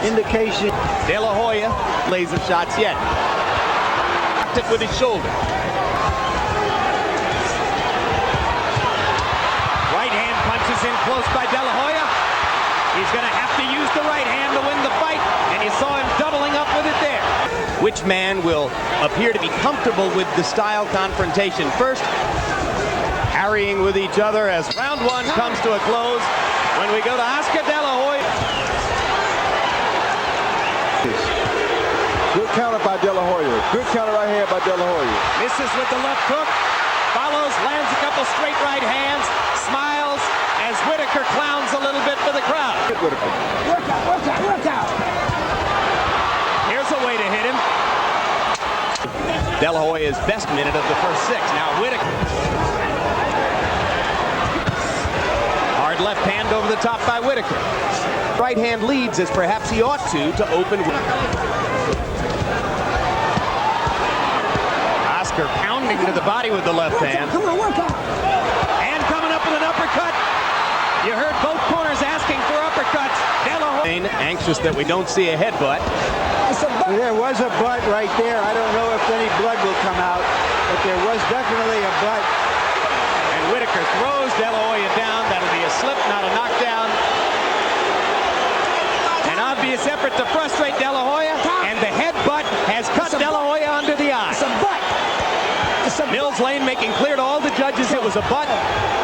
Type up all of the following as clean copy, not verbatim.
indication. De La Hoya laser shots yet. It with his shoulder. Right hand punches in close by De La Hoya. He's going to have to use the right hand to win the fight, and you saw him doubling up with it there. Which man will appear to be comfortable with the style confrontation first? Harrying with each other as round one comes to a close when we go to Oscar De La Hoya. Good counter by De La Hoya. Good counter right hand by De La Hoya. Misses with the left hook. Follows, lands a couple straight right hands. Smiles as Whitaker clowns a little bit for the crowd. Whitaker. Work out, work out, work out. Here's a way to hit him. De La Hoya's best minute of the first six. Now Whitaker. Hard left hand over the top by Whitaker. Right hand leads as perhaps he ought to open. Oscar pounding to the body with the left hand. Come on, work out. And coming up with an uppercut. You heard both corners asking for uppercuts. De La Hoya anxious that we don't see a headbutt. There was a butt right there. I don't know if any blood will come out, but there was definitely a butt. And Whitaker throws De La Hoya down. That'll be a slip, not a knockdown. An obvious effort to frustrate De La Hoya, and the headbutt has cut De La Hoya under the eye. It's a butt. Mills Lane making clear to all the judges it was a butt.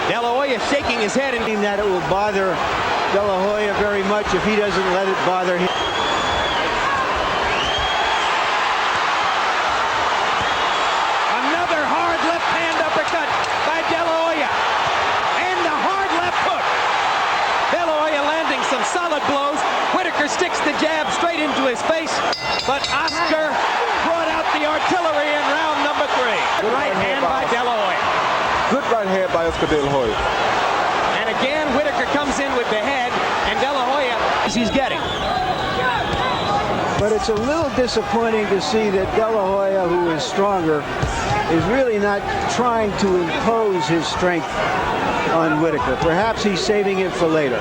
De La Hoya shaking his head and That it will bother De La Hoya very much if he doesn't let it bother him. another hard left hand uppercut by De La Hoya. And a hard left hook. De La Hoya landing some solid blows. Whitaker sticks the jab straight into his face, but Oscar brought out the artillery in round number 3. Right hand by De La Hoya. Good right hand by Oscar De La Hoya. And again, Whitaker comes in with the head, and De La Hoya, as he's getting. But it's a little disappointing to see that De La Hoya, who is stronger, is really not trying to impose his strength on Whitaker. Perhaps he's saving it for later.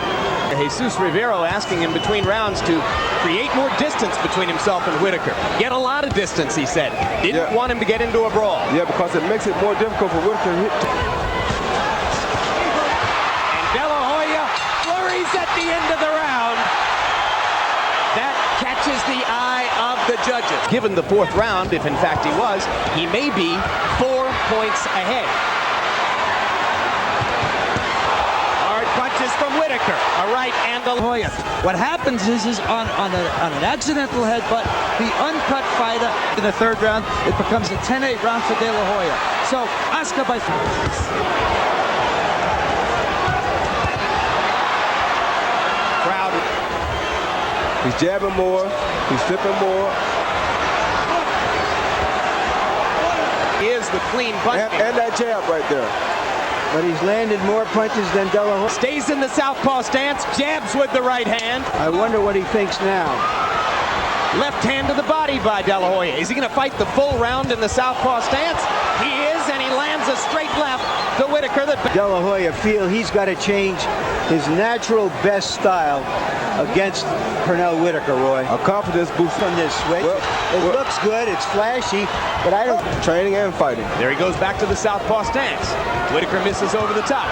Jesus Rivero asking him between rounds to create more distance between himself and Whitaker. Get a lot of distance, he said. Didn't want him to get into a brawl. Yeah, because it makes it more difficult for Whitaker to hit. And De La Hoya flurries at the end of the round. That catches the eye of the judges. Given the fourth round, if in fact he was, he may be 4 points ahead. Punches from Whitaker, a right and a Hoya. What happens is on an accidental headbutt, the uncut fighter in the third round, it becomes a 10-8 round for De La Hoya. So Oscar by crowd. He's jabbing more. He's flipping more. Is the clean punch. And that jab right there. But he's landed more punches than De La Hoya. Stays in the southpaw stance, jabs with the right hand. I wonder what he thinks now. Left hand to the body by De La Hoya. Is he going to fight the full round in the southpaw stance? He is, and he lands a straight left to Whitaker. De La Hoya feel he's got to change his natural best style against Pernell Whitaker, Roy. A confidence boost From this switch. It looks good, it's flashy, but I don't... Training and fighting. There he goes back to the southpaw stance. Whitaker misses over the top.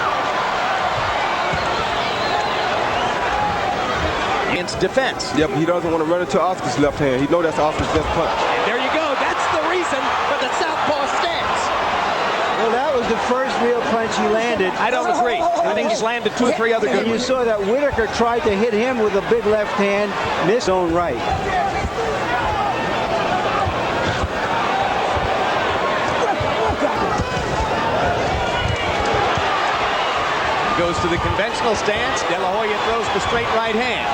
Against defense. Yep, he doesn't want to run into Oscar's left hand. He knows that's Oscar's best punch. And there you go. That's the reason for the southpaw stance. Well, that was the first real punch he landed. I don't agree. I think he's landed 2 or 3 other good And you ones. saw that Whitaker tried to hit him with a big left hand, missed his own right. Goes to the conventional stance. De La Hoya throws the straight right hand.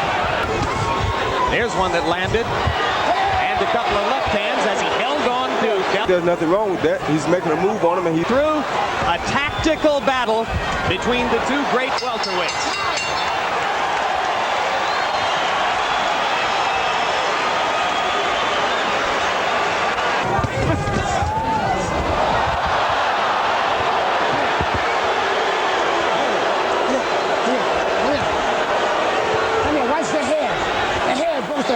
There's one that landed. And a couple of left hands as he held on to There's nothing wrong with that. He's making a move on him, and he through a tactical battle between the two great welterweights. Watch the hair. The hair, both of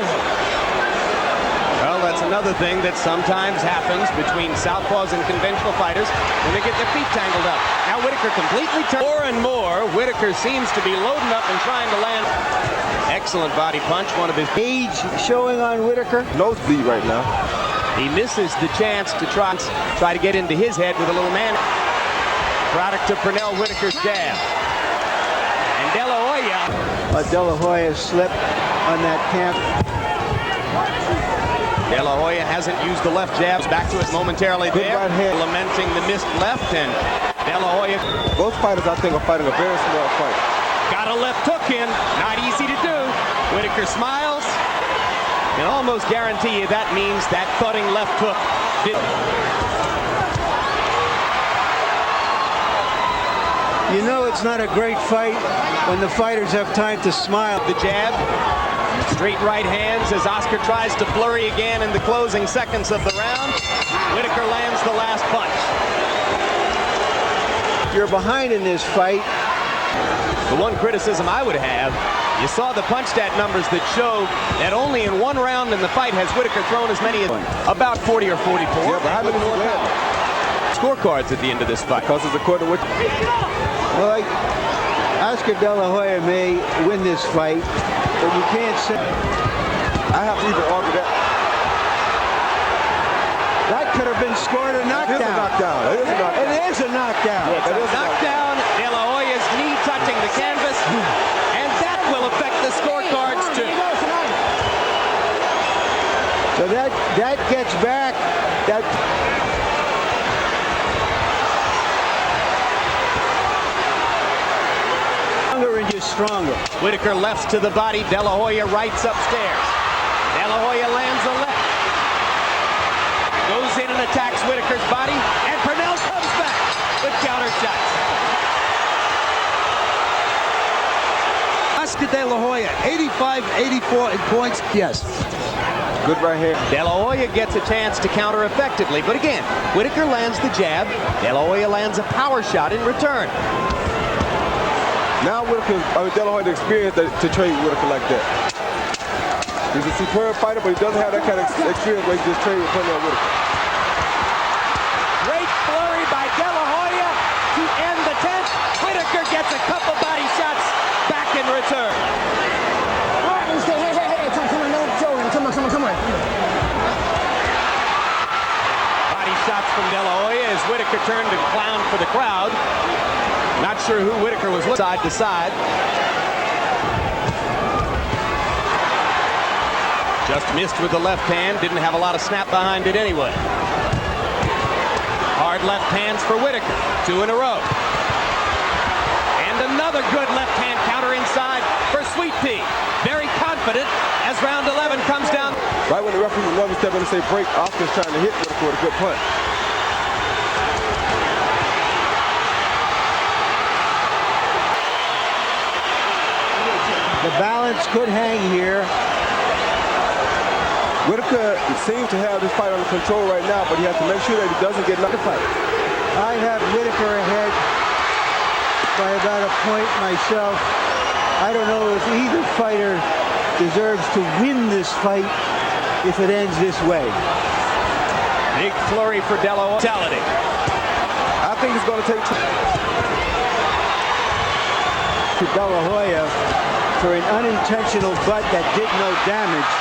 Well, that's another thing that sometimes happens between southpaws and conventional fighters when they get their feet tangled up. Now Whitaker completely turned. More and more, Whitaker seems to be loading up and trying to land. Excellent body punch, one of his Age showing on Whitaker. Nosebleed right now. He misses the chance to try to get into his head with a little man. Product of Pernell Whitaker's jab. And De La Hoya. De La Hoya slipped on that camp. De La Hoya hasn't used the left jab. Back to it momentarily there. Right hand. Lamenting the missed left, and De La Hoya. Both fighters, I think, are fighting a very smart fight. Got a left hook in. Not easy to do. Whitaker smiles. And almost guarantee you that means that thudding left hook did. You know it's not a great fight when the fighters have time to smile. The jab. Straight right hands as Oscar tries to flurry again in the closing seconds of the round. Whitaker lands the last punch. You're behind in this fight. The one criticism I would have, you saw the punch stat numbers that show that only in one round in the fight has Whitaker thrown as many as about 40 or 44. Yeah, but how many more scorecards at the end of this fight? Because it's according to what. Well, Oscar De La Hoya may win this fight, but you can't say. I have to even argue that. That could have been scored a knockdown. It is a knockdown. It is a knockdown. It is a knockdown. Yeah, that is a Knockdown, De La Hoya's knee touching the canvas, and that will affect the scorecards too. So that gets back. That. And just stronger. Whitaker lefts to the body, De La Hoya rights upstairs. De La Hoya lands a left. Goes in and attacks Whitaker's body, and Pernell comes back with counter shots. Oscar De La Hoya, 85-84 in points. Yes. Good right hand. De La Hoya gets a chance to counter effectively, but again, Whitaker lands the jab. De La Hoya lands a power shot in return. Now Whitaker, De La Hoya, the experience to trade Whitaker like that. He's a superb fighter, but he doesn't have that kind of experience where he just trade with Pernell Whitaker. Great flurry by De La Hoya to end the 10th. Whitaker gets a couple body shots back in return. Body shots from De La Hoya as Whitaker turned and clowned for the crowd. Not sure who Whitaker was looking side to side. Just missed with the left hand. Didn't have a lot of snap behind it anyway. Hard left hands for Whitaker. 2 in a row. And another good left hand counter inside for Sweet Pea. Very confident as round 11 comes down. Right when the referee was one step in and say break, Oscar's trying to hit Whitaker with a good punch. The balance could hang here. Whitaker seems to have this fight under control right now, but he has to make sure that he doesn't get knocked out. I have Whitaker ahead by about a point myself. I don't know if either fighter deserves to win this fight if it ends this way. Big flurry for De La Hoya. I think it's going to take to De La Hoya for an unintentional butt that did no damage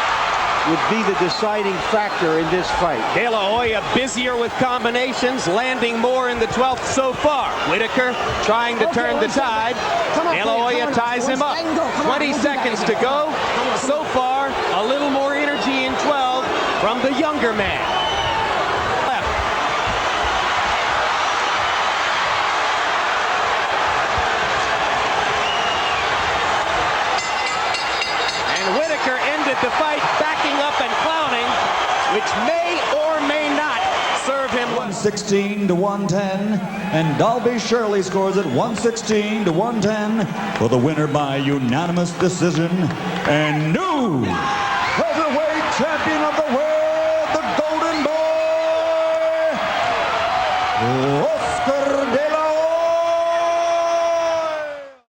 would be the deciding factor in this fight. De La Hoya busier with combinations, landing more in the 12th so far. Whitaker trying to turn the tide. De La Hoya ties him up. 20 seconds to go. So far, a little more energy in 12 from the younger man. Left. And Whitaker ended the fight backing up and clowning, which may or may not serve him. 116 to 110, and Dalby Shirley scores at 116 to 110 for the winner by unanimous decision and new